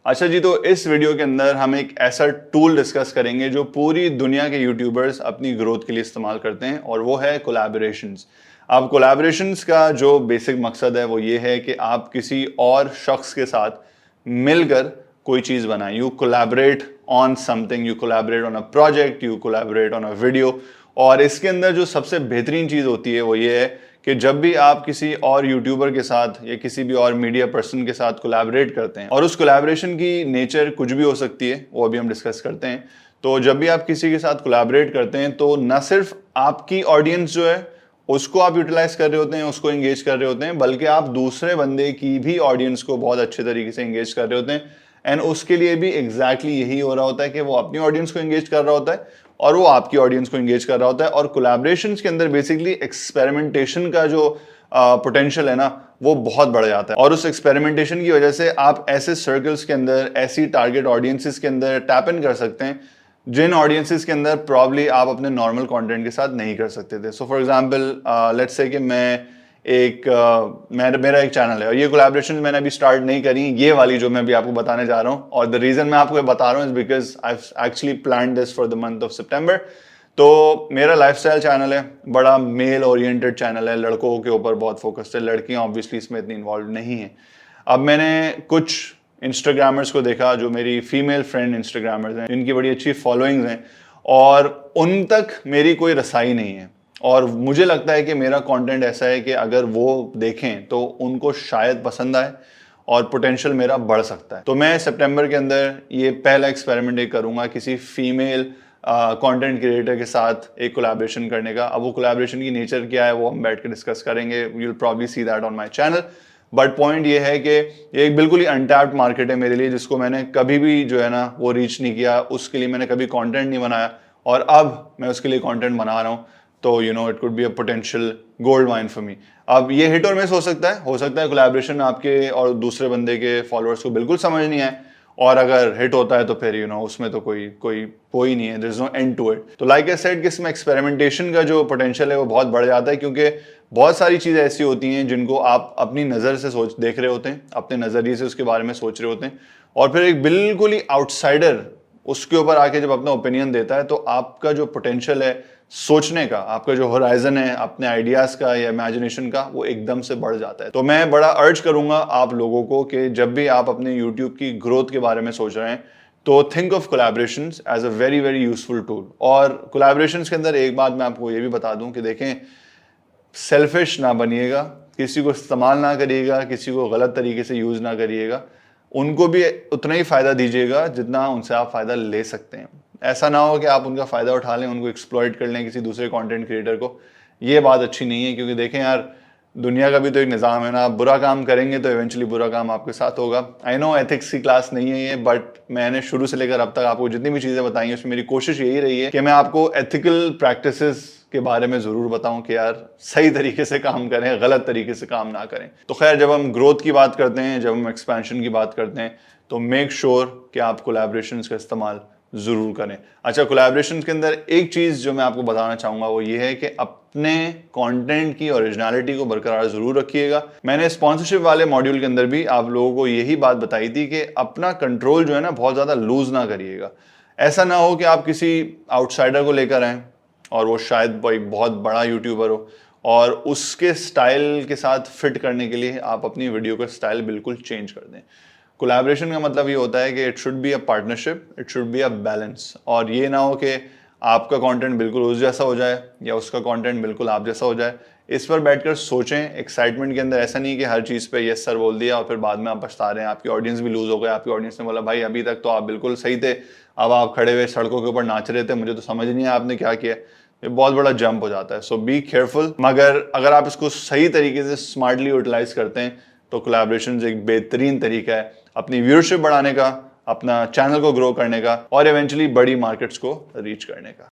अच्छा जी, तो इस वीडियो के अंदर हम एक ऐसा टूल डिस्कस करेंगे जो पूरी दुनिया के यूट्यूबर्स अपनी ग्रोथ के लिए इस्तेमाल करते हैं, और वो है कोलैबोरेशंस। अब कोलैबोरेशंस का जो बेसिक मकसद है वो ये है कि आप किसी और शख्स के साथ मिलकर कोई चीज़ बनाएं। You collaborate on something, you collaborate on a project, you collaborate on a video. और इसके अंदर जो सबसे बेहतरीन चीज़ होती है वो ये है कि जब भी आप किसी और यूट्यूबर के साथ या किसी भी और मीडिया पर्सन के साथ कोलैबोरेट करते हैं, और उस कोलैबोरेशन की नेचर कुछ भी हो सकती है, वो अभी हम डिस्कस करते हैं। तो जब भी आप किसी के साथ कोलैबोरेट करते हैं तो न सिर्फ आपकी ऑडियंस जो है उसको आप यूटिलाइज कर रहे होते हैं, उसको एंगेज कर रहे होते हैं, बल्कि आप दूसरे बंदे की भी ऑडियंस को बहुत अच्छे तरीके से एंगेज कर रहे होते हैं। एंड उसके लिए भी एग्जैक्टली यही हो रहा होता है कि वो अपनी ऑडियंस को एंगेज कर रहा होता है और वो आपकी ऑडियंस को एंगेज कर रहा होता है। और कोलैबोरेशंस के अंदर बेसिकली एक्सपेरिमेंटेशन का जो पोटेंशियल है ना, वो बहुत बढ़ जाता है। और उस एक्सपेरिमेंटेशन की वजह से आप ऐसे सर्कल्स के अंदर, ऐसी टारगेट ऑडियंसेस के अंदर टैप इन कर सकते हैं जिन ऑडियंसेस के अंदर प्रॉब्ली आप अपने नॉर्मल कंटेंट के साथ नहीं कर सकते थे। So for example let's say कि मेरा एक चैनल है और ये कोलैबोरेशन मैंने अभी स्टार्ट नहीं करी, ये वाली जो मैं अभी आपको बताने जा रहा हूँ। और द रीजन मैं आपको बता रहा हूँ is because I actually plan this for the month of September. तो मेरा लाइफस्टाइल चैनल है, बड़ा मेल ओरिएंटेड चैनल है, लड़कों के ऊपर बहुत फोकस्ड है, लड़कियां ऑब्वियसली इसमें इतनी इन्वॉल्व नहीं है। अब मैंने कुछ इंस्टाग्रामर्स को देखा जो मेरी फीमेल फ्रेंड इंस्टाग्रामर्स हैं, जिनकी बड़ी अच्छी फॉलोइंग्स हैं, और उन तक मेरी कोई रसाई नहीं है। और मुझे लगता है कि मेरा कंटेंट ऐसा है कि अगर वो देखें तो उनको शायद पसंद आए और पोटेंशियल मेरा बढ़ सकता है। तो मैं सितंबर के अंदर ये पहला एक्सपेरिमेंट एक करूंगा किसी फीमेल कंटेंट क्रिएटर के साथ एक कोलैबोरेशन करने का। अब वो कोलैबोरेशन की नेचर क्या है वो हम बैठ के डिस्कस करेंगे, you will probably see that on my channel. But point ये है कि ये एक बिल्कुल ही अनटैप्ड मार्केट है मेरे लिए, जिसको मैंने कभी भी जो है ना वो रीच नहीं किया, उसके लिए मैंने कभी कंटेंट नहीं बनाया, और अब मैं उसके लिए कंटेंट बना रहा हूँ। तो you know it could be a potential gold mine for me. अब ये हिट और मिस हो सकता है कोलैबोरेशन आपके और दूसरे बंदे के फॉलोअर्स को बिल्कुल समझ नहीं आए, और अगर हिट होता है तो फिर यू नो उसमें तो कोई नहीं है, there is no end to it. तो लाइक आई सेड कि इसमें एक्सपेरिमेंटेशन का जो पोटेंशियल है वो बहुत बढ़ जाता है, क्योंकि बहुत सारी चीज़ें ऐसी होती हैं जिनको आप अपनी नज़र से देख रहे होते हैं, अपने नज़रिए से उसके बारे में सोच रहे होते हैं, और फिर एक बिल्कुल ही आउटसाइडर उसके ऊपर आके जब अपना ओपिनियन देता है तो आपका जो पोटेंशियल है सोचने का, आपका जो होराइजन है अपने आइडियाज का या इमेजिनेशन का, वो एकदम से बढ़ जाता है। तो मैं बड़ा अर्ज करूंगा आप लोगों को कि जब भी आप अपने यूट्यूब की ग्रोथ के बारे में सोच रहे हैं तो think of collaborations as a very very useful tool. और कोलैबोरेशंस के अंदर एक बात मैं आपको ये भी बता दूं कि देखें, सेल्फिश ना बनिएगा, किसी को इस्तेमाल ना करिएगा, किसी को गलत तरीके से यूज ना करिएगा, उनको भी उतना ही फायदा दीजिएगा जितना उनसे आप फायदा ले सकते हैं। ऐसा ना हो कि आप उनका फायदा उठा लें, उनको एक्सप्लॉइट कर लें किसी दूसरे कंटेंट क्रिएटर को। ये बात अच्छी नहीं है, क्योंकि देखें यार, दुनिया का भी तो एक निज़ाम है ना, आप बुरा काम करेंगे तो इवेंचुअली बुरा काम आपके साथ होगा। आई नो एथिक्स की क्लास नहीं है ये, बट मैंने शुरू से लेकर अब तक आपको जितनी भी चीज़ें बताई हैं उसमें मेरी कोशिश यही रही है कि मैं आपको एथिकल प्रैक्टिसेस के बारे में ज़रूर बताऊं कि यार सही तरीके से काम करें, गलत तरीके से काम ना करें। तो खैर, जब हम ग्रोथ की बात करते हैं, जब हम एक्सपेंशन की बात करते हैं, तो मेक श्योर कि आप कोलैबोरेशंस का इस्तेमाल ज़रूर करें। अच्छा, कोलैबोरेशन के अंदर एक चीज़ जो मैं आपको बताना चाहूँगा वो ये है कि अपने कंटेंट की ओरिजिनलिटी को बरकरार ज़रूर रखिएगा। मैंने स्पॉन्सरशिप वाले मॉड्यूल के अंदर भी आप लोगों को यही बात बताई थी कि अपना कंट्रोल जो है ना बहुत ज़्यादा लूज ना करिएगा। ऐसा ना हो कि आप किसी आउटसाइडर को लेकर आएँ और वो शायद बहुत बड़ा यूट्यूबर हो, और उसके स्टाइल के साथ फिट करने के लिए आप अपनी वीडियो का स्टाइल बिल्कुल चेंज कर दें। कोलैबोरेशन का मतलब ये होता है कि it should be a partnership, it should be a balance. और ये ना हो कि आपका कंटेंट बिल्कुल उस जैसा हो जाए या उसका कंटेंट बिल्कुल आप जैसा हो जाए। इस पर बैठकर सोचें एक्साइटमेंट के अंदर। ऐसा नहीं कि हर चीज़ पे यस सर बोल दिया और फिर बाद में आप पछता रहे हैं, आपकी ऑडियंस भी लूज हो गई, आपकी ऑडियंस ने बोला भाई अभी तक तो आप बिल्कुल सही थे, अब आप खड़े हुए सड़कों के ऊपर नाच रहे थे, मुझे तो समझ नहीं आया आपने क्या किया। ये बहुत बड़ा जंप हो जाता है। सो बी केयरफुल। मगर अगर आप इसको सही तरीके से स्मार्टली यूटिलाइज करते हैं तो कोलैबोरेशन एक बेहतरीन तरीका है अपनी व्यूअरशिप बढ़ाने का, अपना चैनल को ग्रो करने का, और इवेंचुअली बड़ी मार्केट्स को रीच करने का।